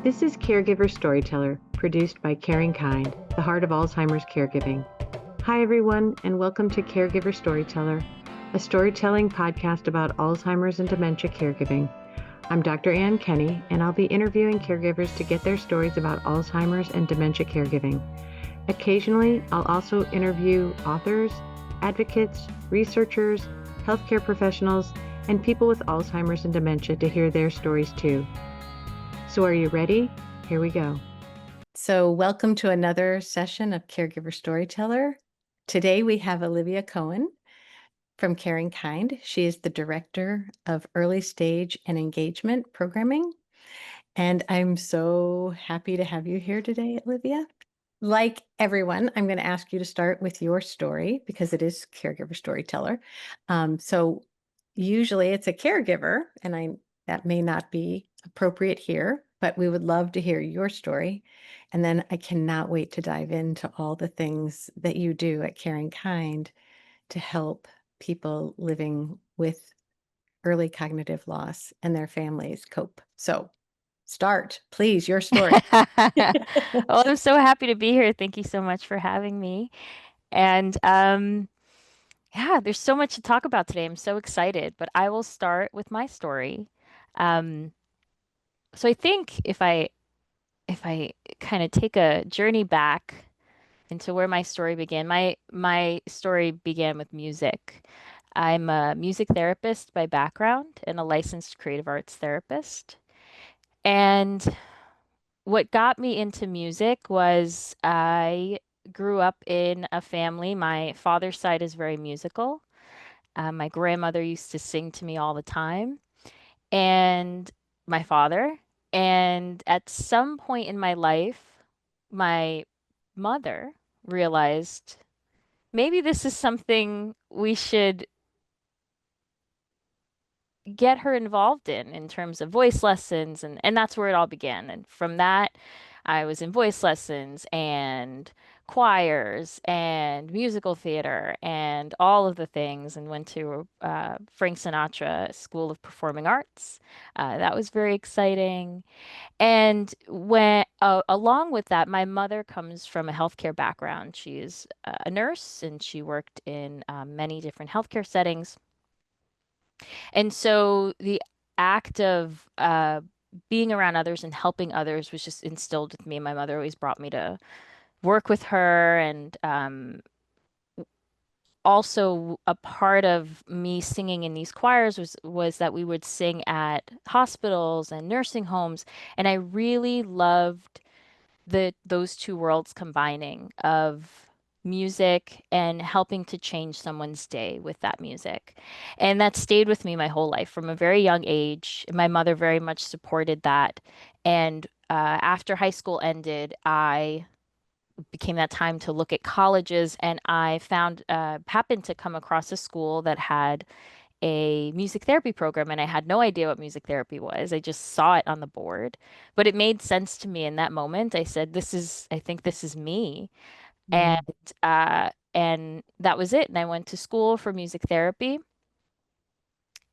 This is Caregiver Storyteller, produced by CaringKind, the heart of Alzheimer's caregiving. Hi, everyone, and welcome to Caregiver Storyteller, a storytelling podcast about Alzheimer's and dementia caregiving. I'm Dr. Ann Kenny, and I'll be interviewing caregivers to get their stories about Alzheimer's and dementia caregiving. Occasionally, I'll also interview authors, advocates, researchers, healthcare professionals, and people with Alzheimer's and dementia to hear their stories too. So are you ready? Here we go. So welcome to another session of Caregiver Storyteller. Today we have Olivia Cohen from CaringKind. She is the Director of Early Stage and Engagement Programming. And I'm so happy to have you here today, Olivia. Like everyone, I'm going to ask you to start with your story because it is Caregiver Storyteller. So usually it's a caregiver, and that may not be appropriate here, but we would love to hear your story. And then I cannot wait to dive into all the things that you do at CaringKind to help people living with early cognitive loss and their families cope. So start, please, your story. Well, I'm so happy to be here. Thank you so much for having me. And yeah, there's so much to talk about today. I'm so excited, but I will start with my story. Um, so I think if I kind of take a journey back into where my story began, my story began with music. I'm a music therapist by background and a licensed creative arts therapist. And what got me into music was I grew up in a family. My father's side is very musical. My grandmother used to sing to me all the time, and my father. And at some point in my life, my mother realized maybe this is something we should get her involved in terms of voice lessons, and that's where it all began. And from that, I was in voice lessons and choirs and musical theater and all of the things, and went to Frank Sinatra School of Performing Arts. That was very exciting. And when along with that, my mother comes from a healthcare background. She is a nurse, and she worked in many different healthcare settings. And so the act of being around others and helping others was just instilled with me. My mother always brought me to work with her, and also a part of me singing in these choirs was that we would sing at hospitals and nursing homes, and I really loved those two worlds combining of music and helping to change someone's day with that music. And that stayed with me my whole life from a very young age. My mother very much supported that. And after high school ended, I became that time to look at colleges, and I found happened to come across a school that had a music therapy program, and I had no idea what music therapy was. I just saw it on the board, but it made sense to me in that moment. I said, I think this is me. And Mm. and that was it. And I went to school for music therapy,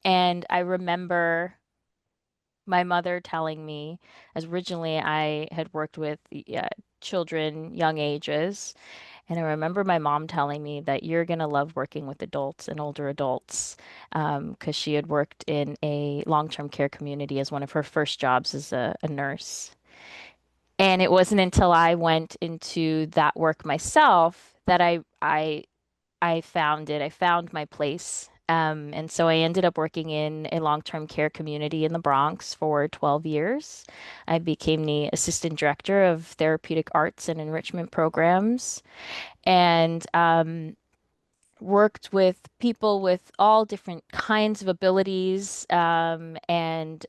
and I remember my mother telling me, as originally I had worked with children, young ages, and I remember my mom telling me that you're going to love working with adults and older adults, because she had worked in a long-term care community as one of her first jobs as a nurse. And it wasn't until I went into that work myself that I found it. I found my place. And so I ended up working in a long-term care community in the Bronx for 12 years. I became the assistant director of therapeutic arts and enrichment programs, and worked with people with all different kinds of abilities, and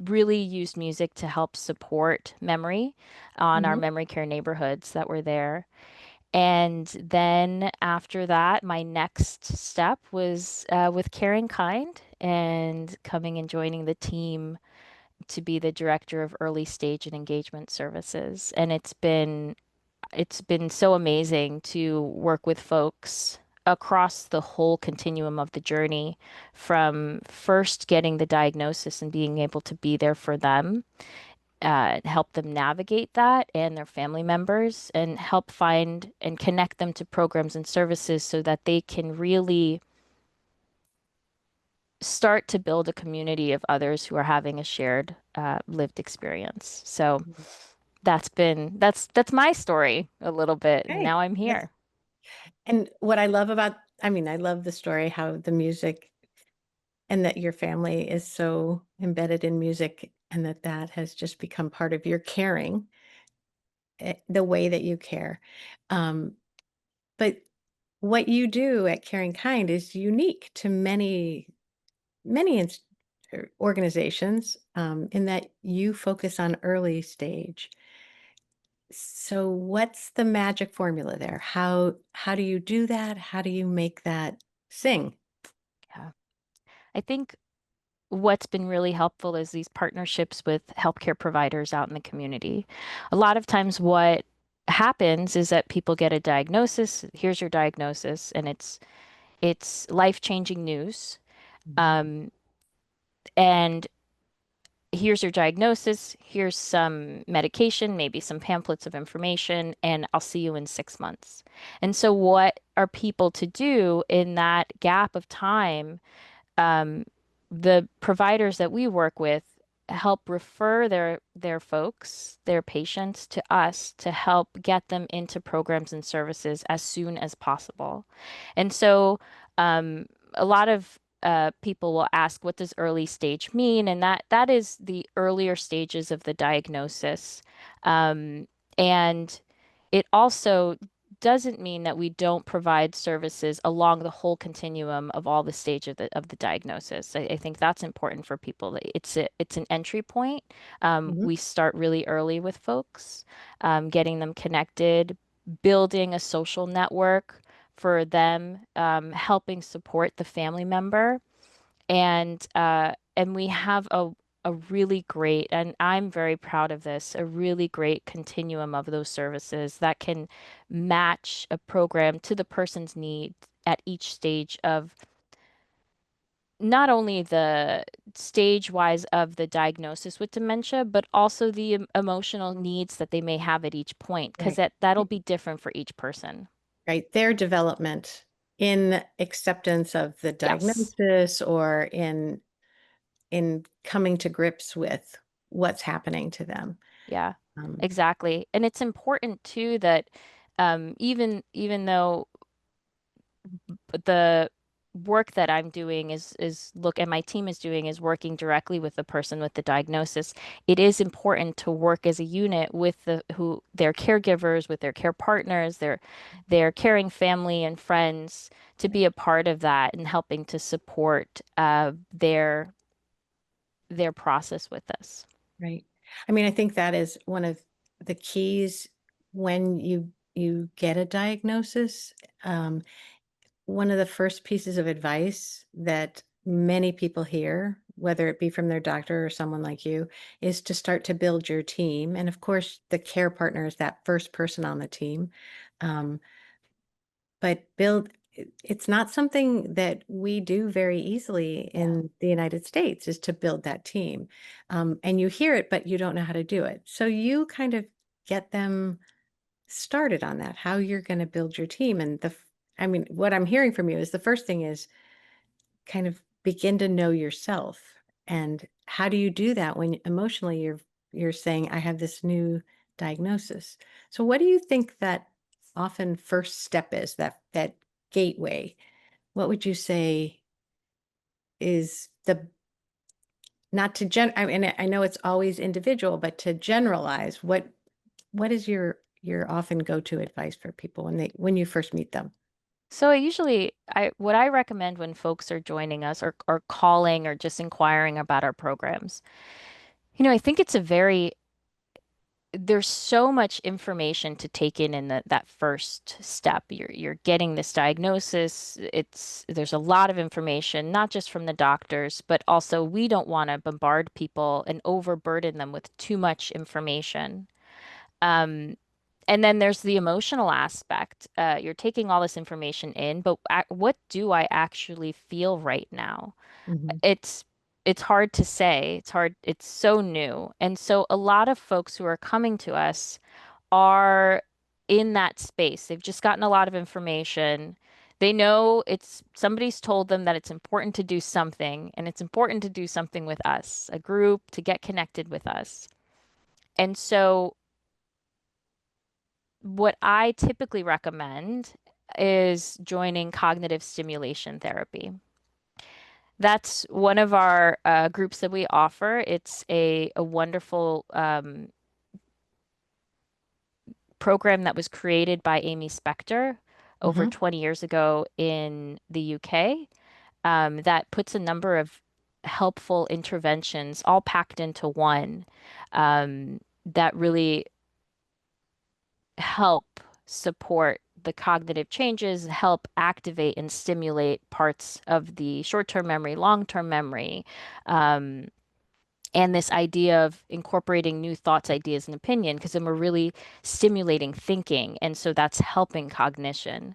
really used music to help support memory on our Mhm. memory care neighborhoods that were there. And then after that, my next step was with Caring Kind and coming and joining the team to be the director of early stage and engagement services. And it's been so amazing to work with folks across the whole continuum of the journey, from first getting the diagnosis and being able to be there for them help them navigate that and their family members, and help find and connect them to programs and services so that they can really start to build a community of others who are having a shared lived experience. So that's my story a little bit, and Okay. now I'm Yes. here. And what I love about, I mean, I love the story, how the music and that your family is so embedded in music and that that has just become part of your caring, the way that you care. Um, but what you do at Caring Kind is unique to many organizations, in that you focus on early stage. So what's the magic formula there? How do you do that? How do you make that sing? Yeah. I think what's been really helpful is these partnerships with healthcare providers out in the community. A lot of times, what happens is that people get a diagnosis. Here's your diagnosis, and it's life-changing news. Mhm. Um, and here's your diagnosis. Here's some medication, maybe some pamphlets of information, and I'll see you in 6 months. And so, what are people to do in that gap of time? um, the providers that we work with help refer their folks, their patients to us to help get them into programs and services as soon as possible. And so a lot of people will ask, what does early stage mean? And that is the earlier stages of the diagnosis. And it also doesn't mean that we don't provide services along the whole continuum of all the stage of the diagnosis. I think that's important for people. It's an entry point. Mhm. We start really early with folks, getting them connected, building a social network for them, helping support the family member, and we have a really great, and I'm very proud of this, a really great continuum of those services that can match a program to the person's needs at each stage of not only the stage wise of the diagnosis with dementia, but also the emotional needs that they may have at each point, because Right. that'll be different for each person. Right. Their development in acceptance of the Yes. diagnosis or in coming to grips with what's happening to them. Yeah, Um, exactly. And it's important too that even though the work that I'm doing is look and my team is doing is working directly with the person with the diagnosis, it is important to work as a unit with their caregivers, with their care partners, their caring family and friends, to be a part of that and helping to support their process with this. right. I mean, I think that is one of the keys when you get a diagnosis. Um, One of the first pieces of advice that many people hear, whether it be from their doctor or someone like you, is to start to build your team. And of course, the care partner is that first person on the team. Um, but it's not something that we do very easily Yeah. in the United States, is to build that team. And you hear it, but you don't know how to do it. So you kind of get them started on that, how you're going to build your team. And I mean, what I'm hearing from you is the first thing is kind of begin to know yourself. And how do you do that when emotionally you're saying, I have this new diagnosis? So what do you think that often first step is, that gateway? What would you say is the, not to I mean, I know it's always individual, but to generalize, what is your often go-to advice for people when you first meet them? So what I recommend when folks are joining us or calling or just inquiring about our programs, I think there's so much information to take in that first step. You're getting this diagnosis. There's a lot of information, not just from the doctors, but also we don't want to bombard people and overburden them with too much information. Um, and then there's the emotional aspect. You're taking all this information in, but what do I actually feel right now? Mhm. it's hard to say. It's so new. And so a lot of folks who are coming to us are in that space. They've just gotten a lot of information. They know it's somebody's told them that it's important to do something, and it's important to do something with us, a group, to get connected with us. And so what I typically recommend is joining cognitive stimulation therapy. That's one of our groups that we offer. It's a wonderful program that was created by Amy Spector over Hmm. 20 years ago in the UK, that puts a number of helpful interventions all packed into one, that really help support the cognitive changes, help activate and stimulate parts of the short-term memory, long-term memory, um, and this idea of incorporating new thoughts, ideas, and opinion, because then we're really stimulating thinking. And so that's helping cognition.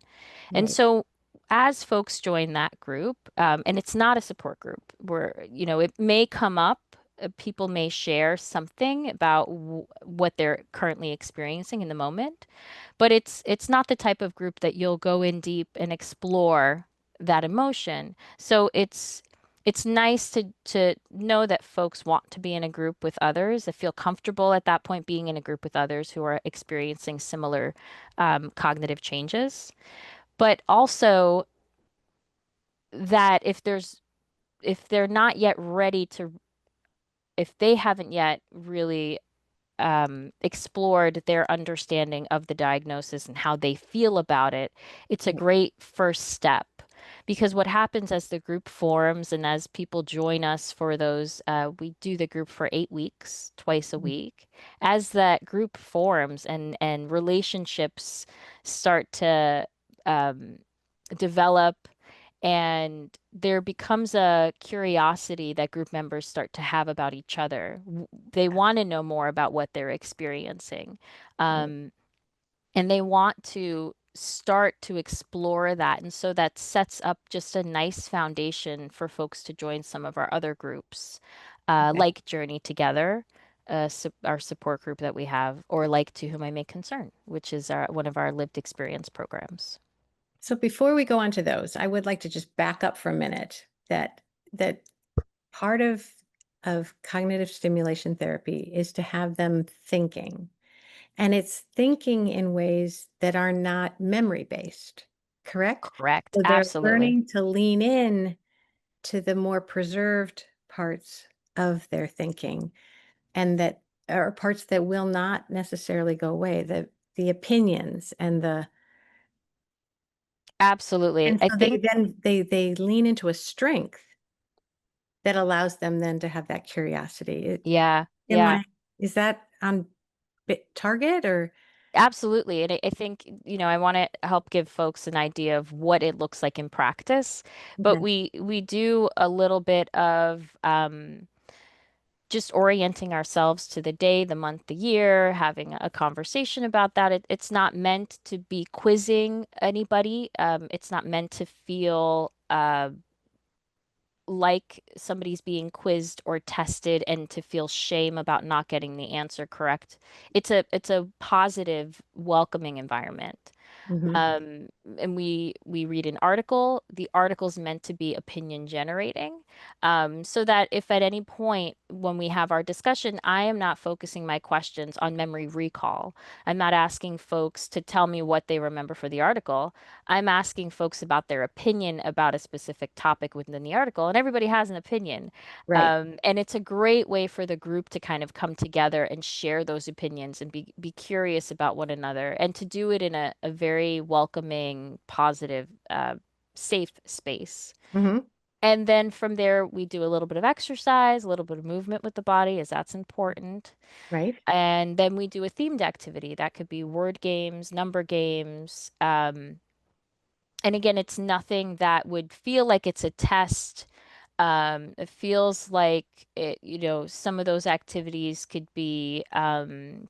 And Right. so as folks join that group, and it's not a support group where, it may come up, people may share something about what they're currently experiencing in the moment, but it's not the type of group that you'll go in deep and explore that emotion. So it's nice to know that folks want to be in a group with others, that feel comfortable at that point being in a group with others who are experiencing similar cognitive changes, but also that if they're not yet ready to, if they haven't yet really explored their understanding of the diagnosis and how they feel about it, it's a Right. great first step. Because what happens as the group forms and as people join us for those, we do the group for 8 weeks, twice a Mhm. week. As that group forms and relationships start to um, develop, and there becomes a curiosity that group members start to have about each other. They want to know more about what they're experiencing. Right. Um, and they want to start to explore that. And so that sets up just a nice foundation for folks to join some of our other groups, Okay. like Journey Together, our support group that we have, or like To Whom I May Concern, which is one of our lived experience programs. So before we go on to those, I would like to just back up for a minute that part of cognitive stimulation therapy is to have them thinking. And it's thinking in ways that are not memory based, correct? Correct. So they're Absolutely. learning to lean in to the more preserved parts of their thinking, and that are parts that will not necessarily go away, the opinions Absolutely. and I so they think, then they lean into a strength that allows them then to have that curiosity. yeah, Am yeah, I is that on target or absolutely. And I think, I want to help give folks an idea of what it looks like in practice, but okay, we do a little bit of just orienting ourselves to the day, the month, the year, having a conversation about that. It's not meant to be quizzing anybody. It's not meant to feel like somebody's being quizzed or tested and to feel shame about not getting the answer correct. It's a positive, welcoming environment. mhm, Um, and we read an article. The article's meant to be opinion generating, so that if at any point when we have our discussion, I am not focusing my questions on memory recall. I'm not asking folks to tell me what they remember for the article. I'm asking folks about their opinion about a specific topic within the article, and everybody has an opinion. right, And it's a great way for the group to kind of come together and share those opinions and be curious about one another, and to do it in a very welcoming, positive, safe space. mhm, And then from there, we do a little bit of exercise, a little bit of movement with the body, as that's important. right, And then we do a themed activity. That could be word games, number games. And again, it's nothing that would feel like it's a test. It feels like some of those activities could be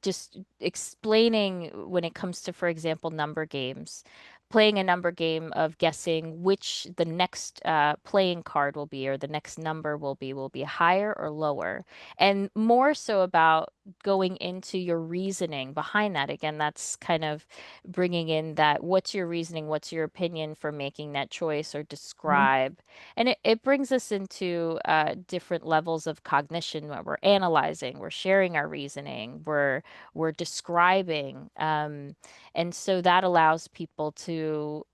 just explaining when it comes to, for example, number games. playing a number game of guessing which the next playing card will be, or the next number will be higher or lower, and more so about going into your reasoning behind that. Again, that's kind of bringing in that what's your reasoning, what's your opinion for making that choice, or Mhm. describe. And it brings us into different levels of cognition where we're analyzing, we're sharing our reasoning, we're describing. And so that allows people to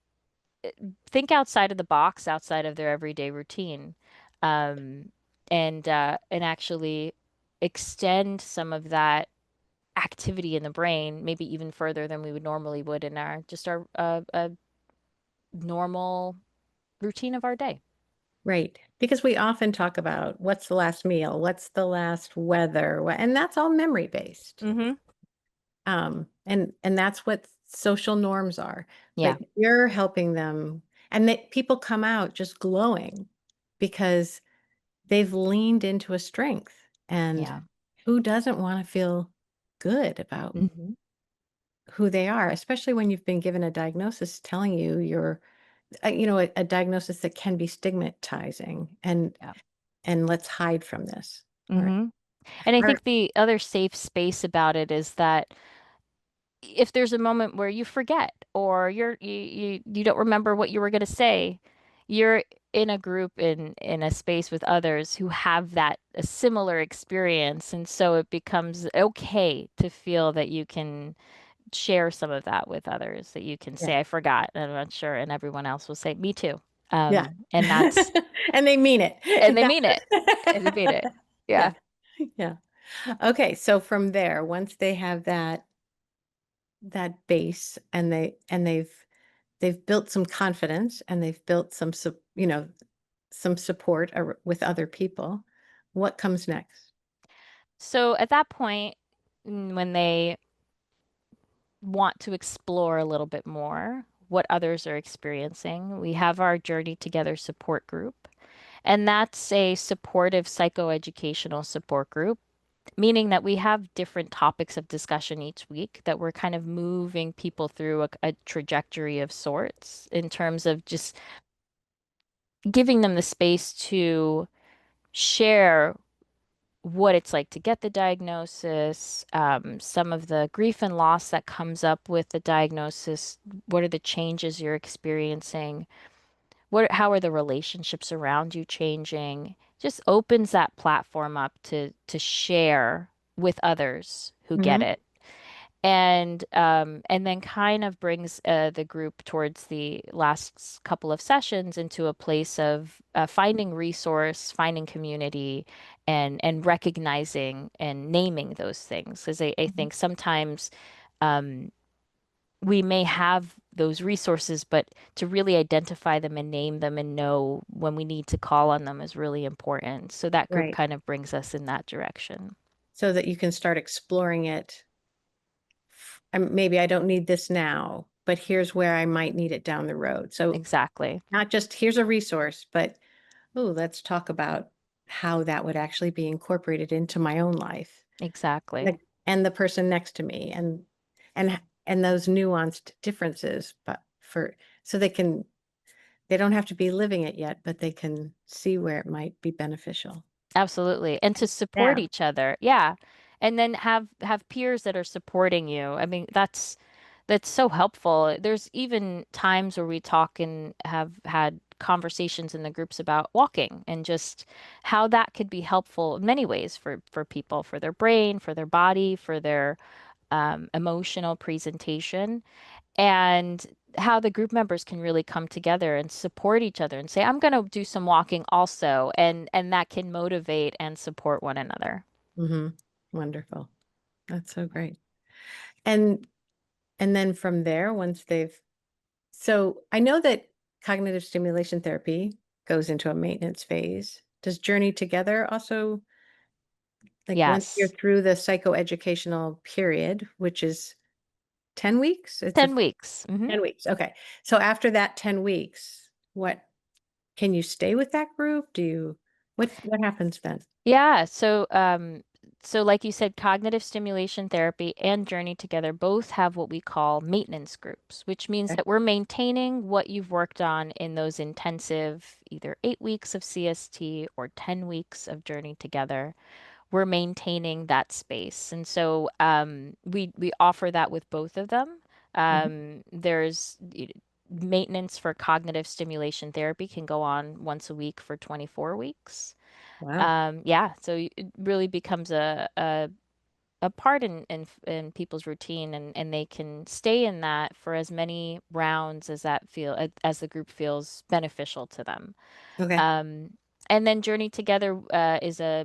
think outside of the box, outside of their everyday routine, um, and actually extend some of that activity in the brain, maybe even further than we would normally would in our just our normal routine of our day. Right. Because we often talk about what's the last meal, what's the last weather, and that's all memory based. Mm-hmm. And that's what social norms are. Yeah. But you're helping them, and that people come out just glowing because they've leaned into a strength. And Yeah. who doesn't want to feel good about Mm-hmm. who they are, especially when you've been given a diagnosis telling you you're, a diagnosis that can be stigmatizing Yeah. and let's hide from this. All right. Mm-hmm. And I All right. think the other safe space about it is that if there's a moment where you forget, or you don't remember what you were going to say, you're in a group, in a space with others who have that a similar experience, and so it becomes okay to feel that you can share some of that with others, that you can Yeah. say, I forgot, and I'm not sure, and everyone else will say, me too. Yeah. And that's And they mean it. and they Not mean it. And they mean it. yeah. Yeah. Yeah. Okay. So from there, once they have that base and they've built some confidence and they've built some support with other people, what comes next? So at that point, when they want to explore a little bit more what others are experiencing, we have our Journey Together support group. And that's a supportive psychoeducational support group, meaning that we have different topics of discussion each week, that we're kind of moving people through a trajectory of sorts in terms of just giving them the space to share what it's like to get the diagnosis, some of the grief and loss that comes up with the diagnosis, what are the changes you're experiencing, how are the relationships around you changing? Just opens that platform up to share with others who get Hmm. it. And then kind of brings the group towards the last couple of sessions into a place of finding resource, finding community, and recognizing and naming those things. Because I Hmm. think sometimes um, we may have those resources, but to really identify them and name them and know when we need to call on them is really important. So that group Right. kind of brings us in that direction. So that you can start exploring it. Maybe I don't need this now, but here's where I might need it down the road. So Exactly. not just here's a resource, but oh, let's talk about how that would actually be incorporated into my own life, Exactly. like, and the person next to me, and and those nuanced differences, but so they don't have to be living it yet, but they can see where it might be beneficial. Absolutely. And to support Yeah. each other. Yeah. And then have peers that are supporting you. I mean, that's so helpful. There's even times where we talk and have had conversations in the groups about walking, and just how that could be helpful in many ways for people, for their brain, for their body, for their emotional presentation, and how the group members can really come together and support each other and say, I'm going to do some walking also, and that can motivate and support one another. Hmm. Wonderful. That's so great. And and then from there, once they've so I know that cognitive stimulation therapy goes into a maintenance phase. Does Journey Together also, like, once you're Yes. through the psychoeducational period, which is 10 weeks? It's a 10 weeks. 10 weeks. Okay. So after that 10 weeks, what can you stay with that group? What happens then? Yeah, so So, like you said, cognitive stimulation therapy and Journey Together both have what we call maintenance groups, which means Okay. that we're maintaining what you've worked on in those intensive either 8 weeks of CST or 10 weeks of Journey Together. We're maintaining that space. And so we offer that with both of them. Mhm. There's maintenance for cognitive stimulation therapy can go on once a week for 24 weeks. Wow. Yeah, so it really becomes a part in people's routine, and they can stay in that for as many rounds as as the group feels beneficial to them. Okay. Um, and then Journey Together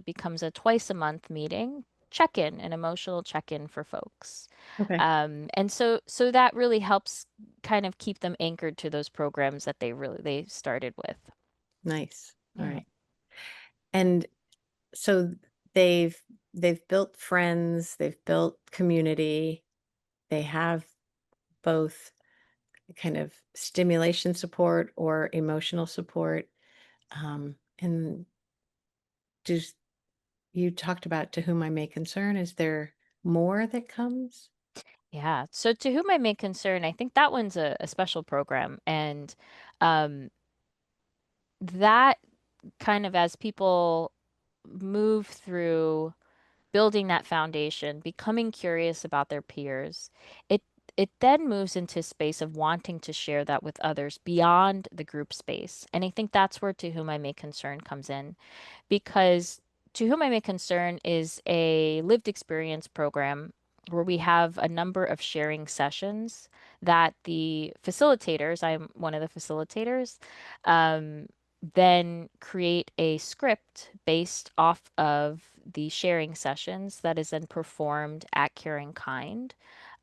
becomes a twice a month meeting, check-in, an emotional check-in for folks. Okay. And so that really helps kind of keep them anchored to those programs that they started with. Nice. All Yeah. right. And so they've they've built friends, they've built community, they have both kind of stimulation support or emotional support. And just you talked about to whom I may concern. Is there more that comes? Yeah. So to whom I may concern, I think that one's a special program. And um, that kind of as people move through building that foundation, becoming curious about their peers, it it then moves into a space of wanting to share that with others beyond the group space. And I think that's where to whom I may concern comes in because To Whom I May Concern is a lived experience program where we have a number of sharing sessions that the facilitators, I'm one of the facilitators, um, then create a script based off of the sharing sessions that is then performed at CaringKind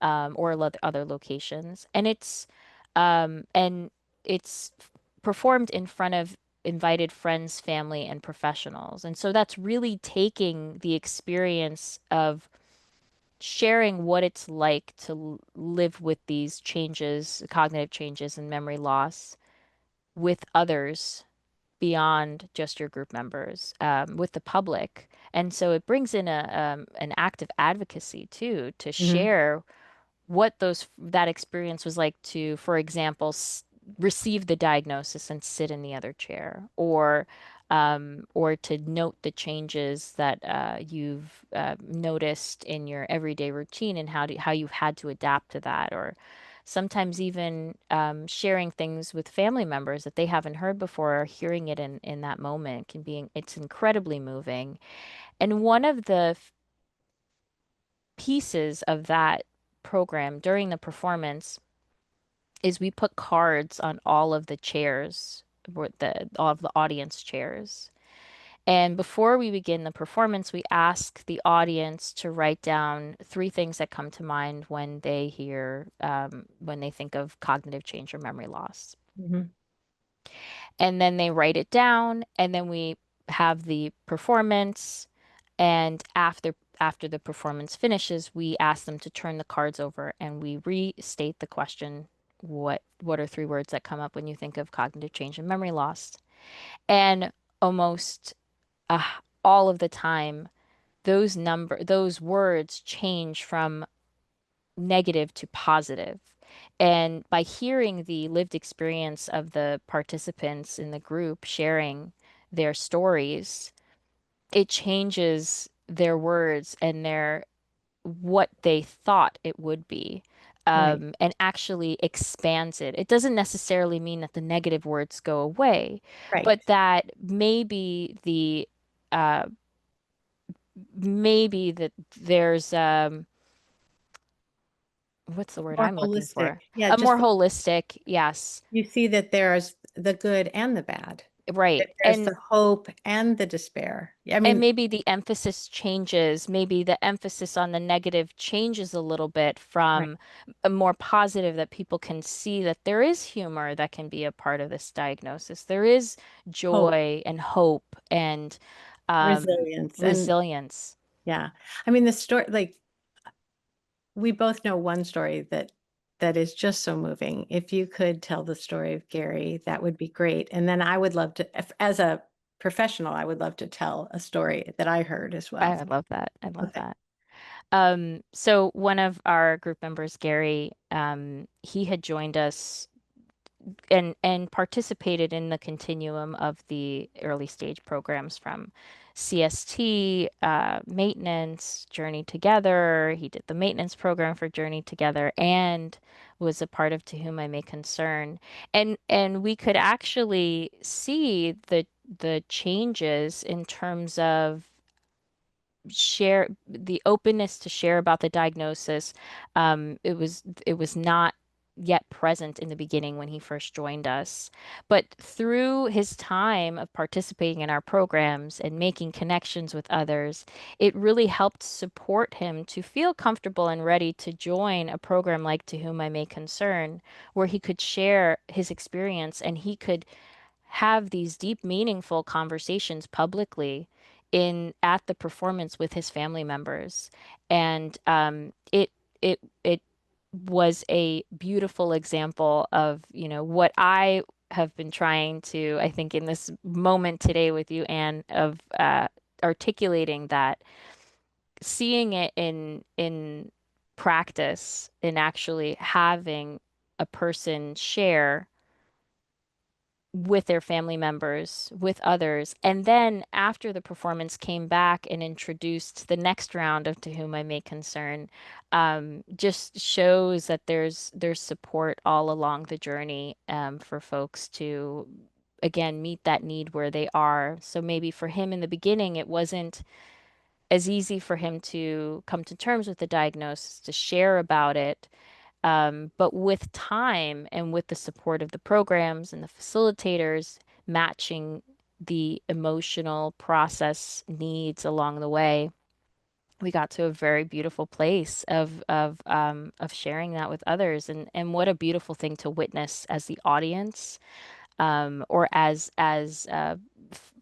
or other locations. And it's performed in front of invited friends, family, and professionals. And so that's really taking the experience of sharing what it's like to live with these changes, cognitive changes and memory loss with others beyond just your group members, with the public. And so it brings in an act of advocacy too, to Hmm. share what that experience was like to, for example, receive the diagnosis and sit in the other chair, or to note the changes that you've noticed in your everyday routine and how you've had to adapt to that, or sometimes even sharing things with family members that they haven't heard before, or hearing it in that moment it's incredibly moving. And one of the pieces of that program during the performance is we put cards on all of the chairs, all of the audience chairs. And before we begin the performance, we ask the audience to write down three things that come to mind when they think of cognitive change or memory loss. Hmm. And then they write it down, and then we have the performance. And after the performance finishes, we ask them to turn the cards over and we restate the question, what are three words that come up when you think of cognitive change and memory loss? And almost uh, all of the time, those words change from negative to positive. And by hearing the lived experience of the participants in the group sharing their stories, it changes their words and their what they thought it would be, Right. and actually expands it. It doesn't necessarily mean that the negative words go away, Right. but that uh, maybe that there's what's the word More I'm looking holistic. for? Yeah. A Just more holistic, yes, you see that there's the good and the bad, right. that there's the hope and the despair. I And mean, maybe the emphasis changes. Maybe the emphasis on the negative changes a little bit right. from a more positive, that people can see that there is humor that can be a part of this diagnosis. There is Hope, joy and hope and um, resilience, and resilience. yeah. I mean, the story, like we both know one story that is just so moving. If you could tell the story of Gary, that would be great. And then I would love to, as a professional, I would love to tell a story that I heard as well. I love that. I love Okay. that. So one of our group members, Gary, he had joined us and participated in the continuum of the early stage programs from CST, maintenance, Journey Together. He did the maintenance program for Journey Together and was a part of To Whom I May Concern. And we could actually see the changes in terms of share the openness to share about the diagnosis. It was not yet present in the beginning when he first joined us, but through his time of participating in our programs and making connections with others, it really helped support him to feel comfortable and ready to join a program like To Whom I May Concern, where he could share his experience and he could have these deep, meaningful conversations publicly in at the performance with his family members. And it was a beautiful example of, what I have been trying to, I think, in this moment today with you, Anne, of articulating that, seeing it in practice, in actually having a person share with their family members, with others. And then after the performance came back and introduced the next round of To Whom I May Concern, just shows that there's support all along the journey, for folks to again meet that need where they are. So maybe for him in the beginning, it wasn't as easy for him to come to terms with the diagnosis, to share about it, but with time and with the support of the programs and the facilitators matching the emotional process needs along the way, we got to a very beautiful place of sharing that with others. And what a beautiful thing to witness as the audience, or as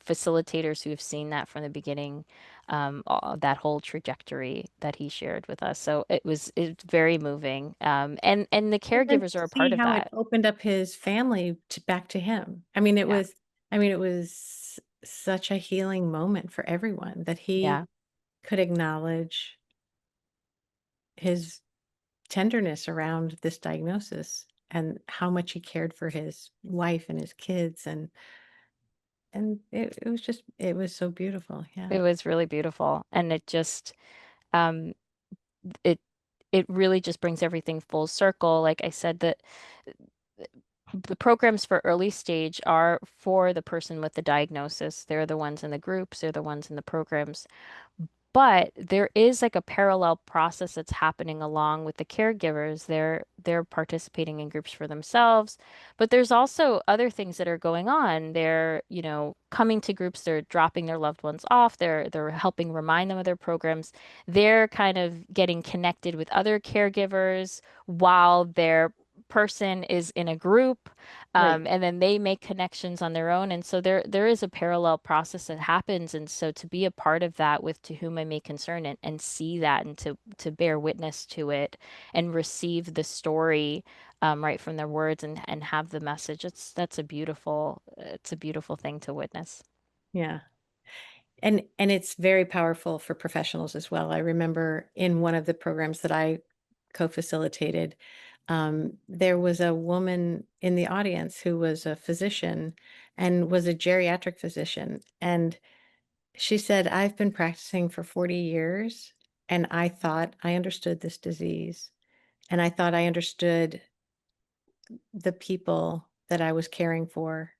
facilitators who have seen that from the beginning, that whole trajectory that he shared with us. So it's very moving. And the And then caregivers to are a part see of how it that. opened up his family to back to him. Yeah. I mean, it was such a healing moment for everyone that he Yeah. could acknowledge his tenderness around this diagnosis and how much he cared for his wife and his kids, and it was just it was so beautiful. Yeah. It was really beautiful. And um it it really just brings everything full circle. Like I said, that the programs for early stage are for the person with the diagnosis. They're the ones in the groups, they're the ones in the programs. But there is like a parallel process that's happening along with the caregivers. They're participating in groups for themselves, but there's also other things that are going on. They're, coming to groups, they're dropping their loved ones off, they're helping remind them of their programs. They're kind of getting connected with other caregivers while their person is in a group, Right. and then they make connections on their own. And so there is a parallel process that happens. And so to be a part of that with To Whom I May Concern, and see that, and to bear witness to it and receive the story, right from their words, and have the message, it's a beautiful thing to witness. Yeah. And it's very powerful for professionals as well. I remember in one of the programs that I co-facilitated, there was a woman in the audience who was a physician and was a geriatric physician. And she said, I've been practicing for 40 years and I thought I understood this disease. And I thought I understood the people that I was caring for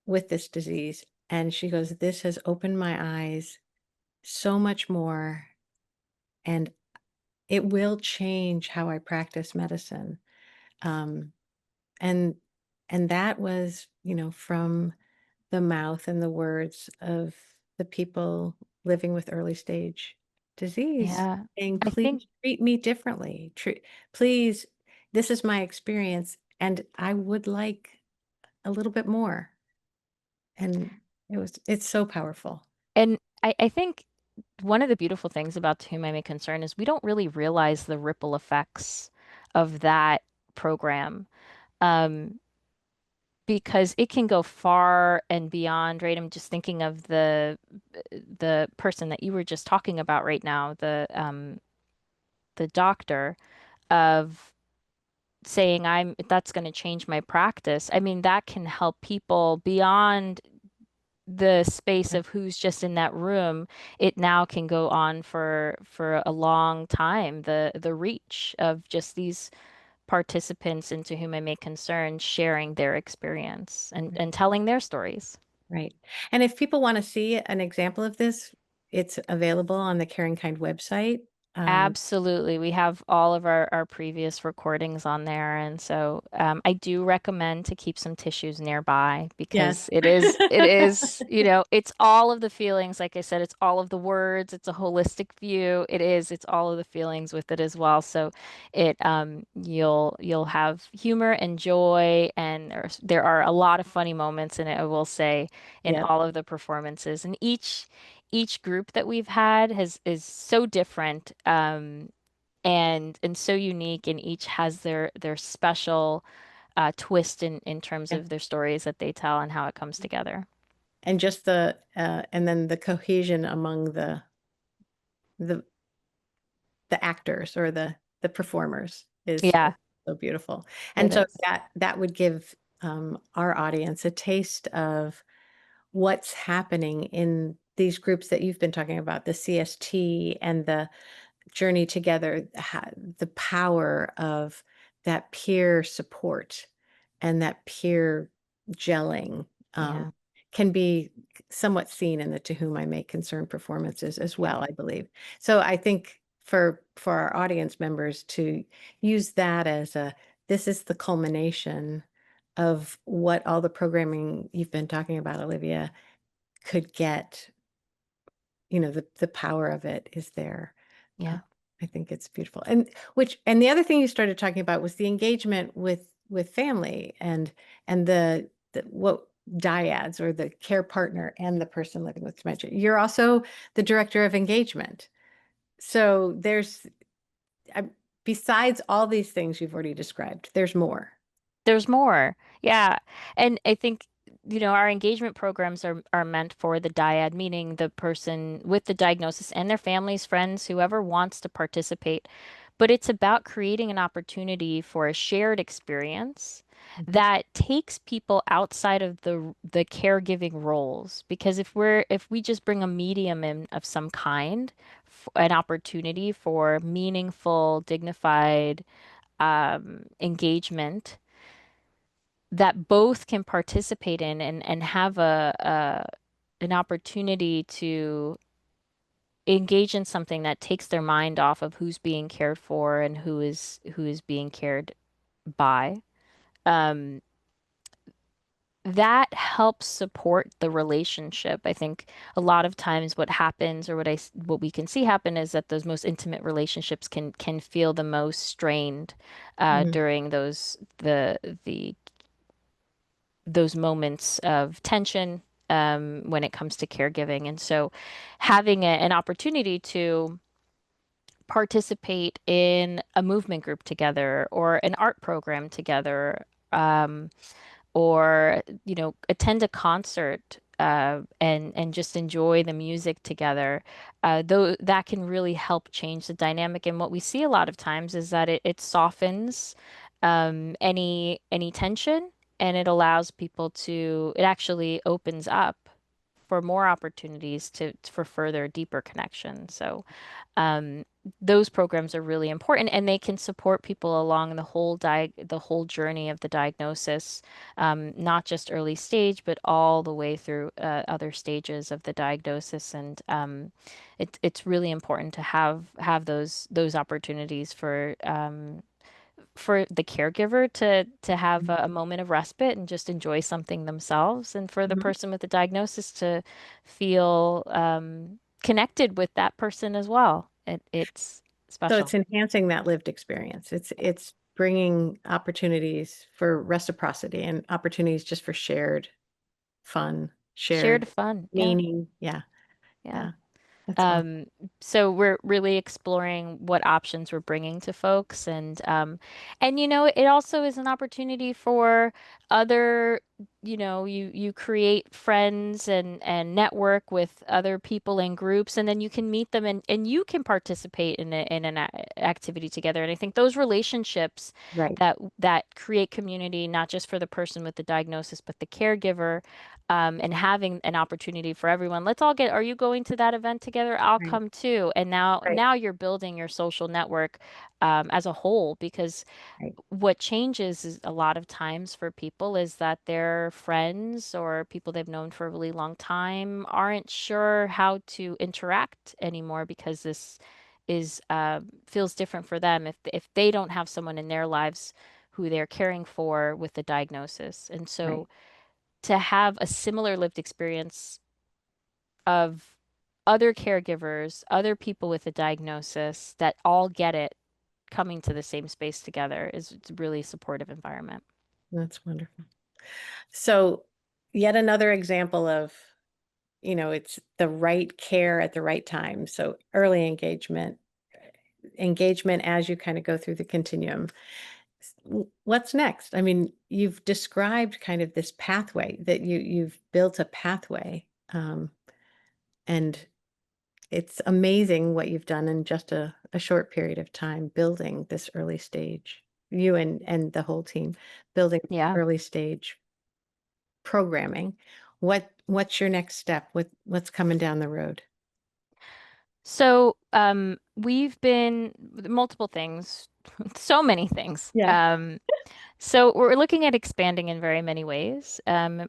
with this disease. And she goes, this has opened my eyes so much more, and it will change how I practice medicine. Um, and and that was, from the mouth and the words of the people living with early stage disease, Yeah. saying, I think please treat me differently. Please, this is my experience, and I would like a little bit more. And it's so powerful. and I think one of the beautiful things about To Whom I May Concern is we don't really realize the ripple effects of that program. Um, because it can go far and beyond, right? I'm just thinking of the person that you were just talking about right now, the doctor, of saying that's going to change my practice. I mean, that can help people beyond the space Yeah. of who's just in that room. It now can go on for a long time. The reach of just these participants into whom I may concern sharing their experience and telling their stories. Right. And if people want to see an example of this, it's available on the Caring Kind website. Um, Absolutely. We have all of our previous recordings on there. And so I do recommend to keep some tissues nearby yes. because it is, it's all of the feelings. Like I said, it's all of the words. It's a holistic view. It's all of the feelings with it as well. So you'll have humor and joy, and there are a lot of funny moments in it, I will say, in Yep. all of the performances. And each group that we've had is so different, and so unique, and each has their special twist in terms Yeah. of their stories that they tell and how it comes together. And just and then the cohesion among the actors or the performers is Yeah, so beautiful. And it so is. that would give our audience a taste of what's happening in these groups that you've been talking about, the CST and the journey together, the power of that peer support and that peer gelling Yeah, can be somewhat seen in the To Whom I May Concern performances as yeah, well, I believe. So I think for our audience members to use that as this is the culmination of what all the programming you've been talking about, Olivia, could get. The power of it is there. Uh, yeah. I think it's beautiful. And the other thing you started talking about was the engagement with family and the what dyads or the care partner and the person living with dementia. You're also the director of engagement. So uh, besides all these things you've already described, there's more. There's more. Yeah. And I think, our engagement programs are meant for the dyad, meaning the person with the diagnosis and their families, friends, whoever wants to participate. But it's about creating an opportunity for a shared experience Mhm. that takes people outside of the caregiving roles. Because if we just bring a medium in of some kind, an opportunity for meaningful, dignified engagement that both can participate in and have an opportunity to engage in something that takes their mind off of who's being cared for and who is being cared by. Um, that helps support the relationship. I think a lot of times what happens, or what we can see happen, is that those most intimate relationships can feel the most strained Mhm. during the those moments of tension, when it comes to caregiving. And so having an opportunity to participate in a movement group together or an art program together, or attend a concert, and just enjoy the music together, though that can really help change the dynamic. And what we see a lot of times is that it softens any tension, and it allows people to it actually opens up for more opportunities for further deeper connection. So um, those programs are really important, and they can support people along the whole journey of the diagnosis, not just early stage, but all the way through other stages of the diagnosis. And it's really important to have those opportunities for the caregiver to have a moment of respite and just enjoy something themselves, and for the Mhm. person with the diagnosis to feel connected with that person as well. It's So special. it's enhancing that lived experience. It's bringing opportunities for reciprocity and opportunities just for shared fun, shared Shared fun. Yeah, meaning. Yeah, yeah. yeah. That's all. So we're really exploring what options we're bringing to folks, and it also is an opportunity for other, you create friends and network with other people in groups, and then you can meet them and you can participate in an activity together. And I think those relationships Right. that create community, not just for the person with the diagnosis, but the caregiver, and having an opportunity for everyone. Let's all are you going to that event together? I'll Right. come too. And now, Right. now you're building your social network, as a whole, because Right. what changes is a lot of times for people is that their friends or people they've known for a really long time aren't sure how to interact anymore because this is feels different for them if they don't have someone in their lives who they're caring for with the diagnosis. And Right. so to have a similar lived experience of other caregivers, other people with a diagnosis that all get it coming to the same space together is it's a really supportive environment. That's wonderful. So, yet another example of, it's the right care at the right time. So, early engagement as you kind of go through the continuum. What's next? I mean, you've described kind of this pathway that you've built a pathway, and it's amazing what you've done in just a short period of time building this early stage. You and the whole team building Yeah. early stage programming. What's your next step? What's coming down the road? So, we've been multiple things, so many things. Yeah. So we're looking at expanding in very many ways. And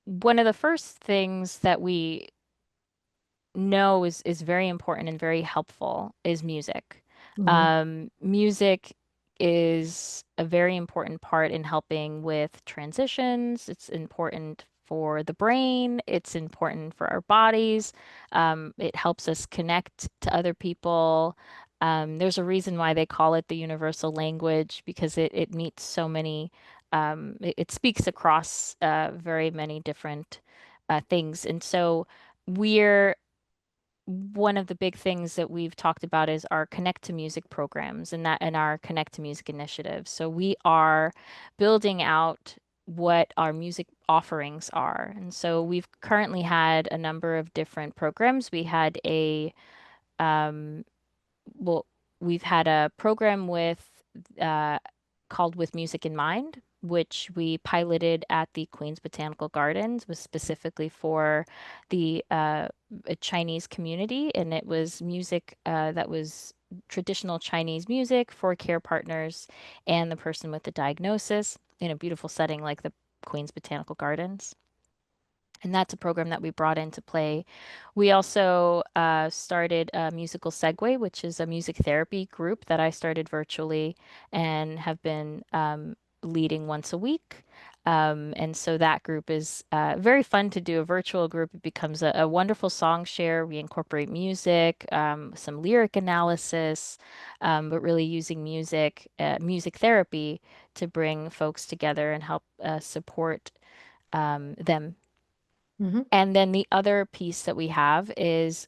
one of the first things that we know is very important and very helpful is music. Mhm. Music is a very important part in helping with transitions. It's important for the brain. It's important for our bodies. It helps us connect to other people. There's a reason why they call it the universal language because it meets so many, it speaks across very many different things. And so we're one of the big things that we've talked about is our Connect to Music programs and our Connect to Music initiative. So we are building out what our music offerings are. And so we've currently had a number of different programs. Um, well, we've had a program uh, called With Music in Mind, which we piloted at the Queen's Botanical Gardens, was specifically for the Chinese community, and it was music that was traditional Chinese music for care partners and the person with the diagnosis in a beautiful setting like the Queen's Botanical Gardens. And that's a program that we brought into play. We also started a Musical Segue, which is a music therapy group that I started virtually and have been leading once a week. And so that group is very fun to do, a virtual group. It becomes a wonderful song share. We incorporate music, some lyric analysis, but really using music therapy to bring folks together and help support them. Mhm. And then the other piece that we have is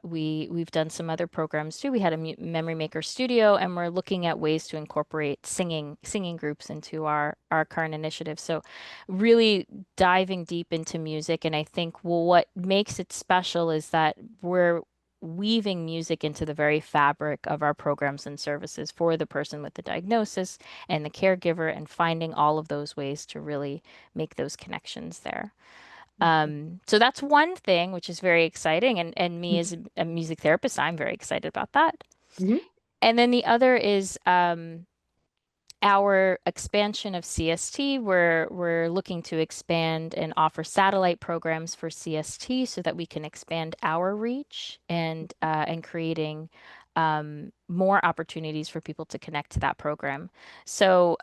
we've done some other programs too. We had a Memory Maker studio, and we're looking at ways to incorporate singing groups into our current initiative. So really diving deep into music, and I think what makes it special is that we're weaving music into the very fabric of our programs and services for the person with the diagnosis and the caregiver, and finding all of those ways to really make those connections there. So that's one thing which is very exciting, and me as a music therapist, I'm very excited about that. Mhm. And then the other is our expansion of CST. We're looking to expand and offer satellite programs for CST so that we can expand our reach and creating more opportunities for people to connect to that program. So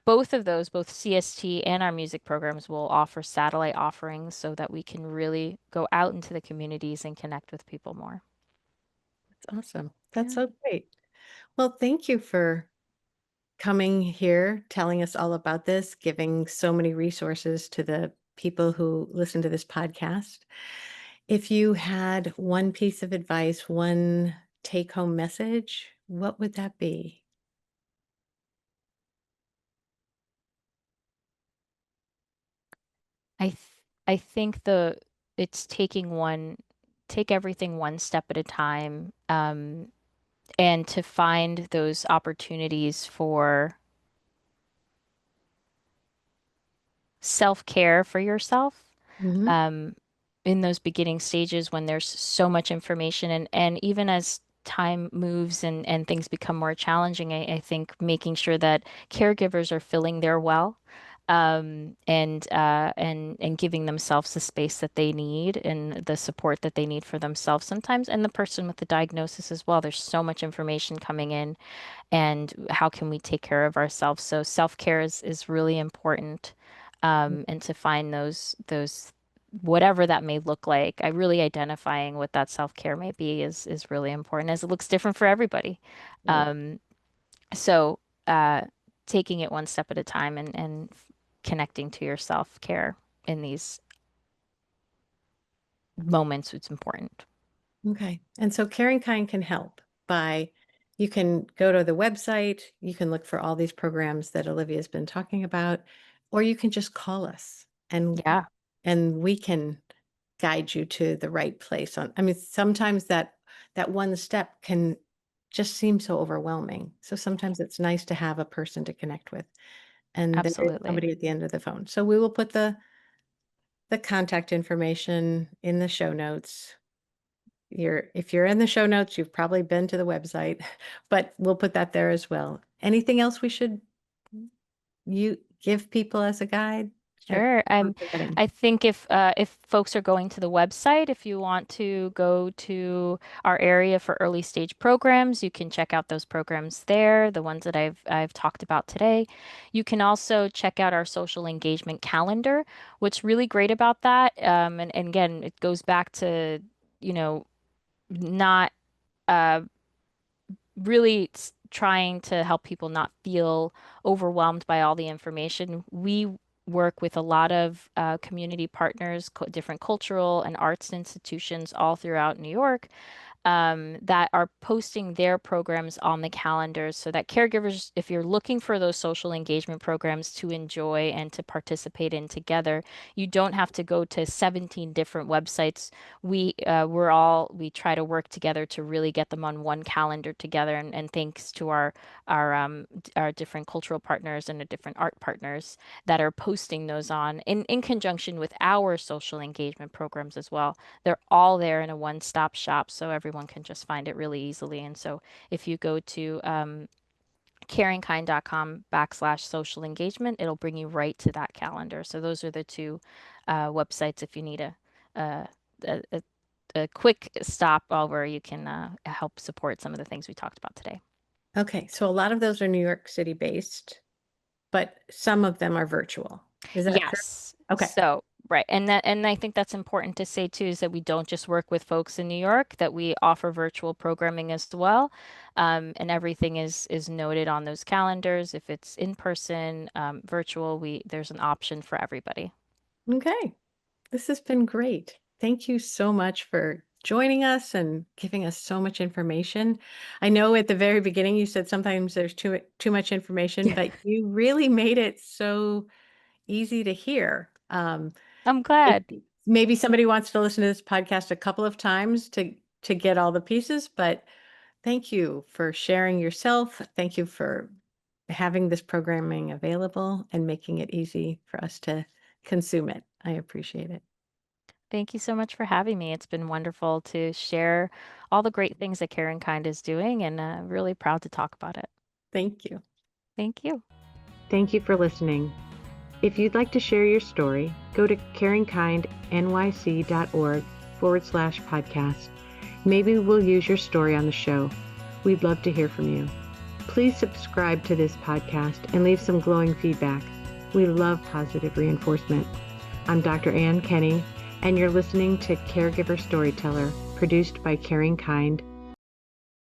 both of those, both CST and our music programs, will offer satellite offerings so that we can really go out into the communities and connect with people more. That's awesome. That's Yeah. so great. Well, thank you for coming here, telling us all about this, giving so many resources to the people who listen to this podcast. If you had one piece of advice, one take-home message, what would that be? I think it's take everything one step at a time, and to find those opportunities for self-care for yourself, Mhm. um, in those beginning stages when there's so much information, and even as time moves and things become more challenging, I think making sure that caregivers are filling their well, and giving themselves the space that they need and the support that they need for themselves sometimes, and the person with the diagnosis as well. There's so much information coming in, and how can we take care of ourselves? So self-care is really important, and to find those whatever that may look like. I really identifying what that self-care may be is really important, as it looks different for everybody. Right. Um, so uh, taking it one step at a time and connecting to your self-care in these moments, it's important. Okay. And so CaringKind can help by you can go to the website, you can look for all these programs that Olivia's been talking about, or you can just call us Yeah, and we can guide you to the right place on. I mean, sometimes that one step can just seem so overwhelming. So sometimes it's nice to have a person to connect with. And there is absolutely. somebody at the end of the phone. So we will put the contact information in the show notes. If you're in the show notes, you've probably been to the website, but we'll put that there as well. Anything else we should you give people as a guide? Sure. I'm forgetting. I think if folks are going to the website, if you want to go to our area for early stage programs, you can check out those programs there, the ones that I've talked about today. You can also check out our social engagement calendar. What's really great about that, and again, it goes back to, you know, not uh, really trying to help people not feel overwhelmed by all the information. We work with a lot of community partners, different cultural and arts institutions all throughout New York, that are posting their programs on the calendars so that caregivers, if you're looking for those social engagement programs to enjoy and to participate in together, you don't have to go to 17 different websites. We try to work together to really get them on one calendar together, and thanks to our different cultural partners and the different art partners that are posting those on in conjunction with our social engagement programs as well. They're all there in a one-stop shop, so everyone can just find it really easily. And so if you go to caringkind.com/social engagement, it'll bring you right to that calendar. So those are the two websites if you need a, a, a, a quick stop where you can help support some of the things we talked about today. Okay, so a lot of those are New York City based, but some of them are virtual. Is that true? Yes. Okay. So, right. And I think that's important to say too, is that we don't just work with folks in New York, that we offer virtual programming as well. And everything is noted on those calendars. If it's in person, virtual, there's an option for everybody. Okay. This has been great. Thank you so much for joining us and giving us so much information. I know at the very beginning you said sometimes there's too much information, but you really made it so easy to hear. I'm glad. Maybe somebody wants to listen to this podcast a couple of times to get all the pieces, but thank you for sharing yourself. Thank you for having this programming available and making it easy for us to consume it. I appreciate it. Thank you so much for having me. It's been wonderful to share all the great things that CaringKind is doing, and really proud to talk about it. Thank you. Thank you. Thank you for listening. If you'd like to share your story, go to caringkindnyc.org/podcast. Maybe we'll use your story on the show. We'd love to hear from you. Please subscribe to this podcast and leave some glowing feedback. We love positive reinforcement. I'm Dr. Ann Kenny, and you're listening to Caregiver Storyteller, produced by CaringKind,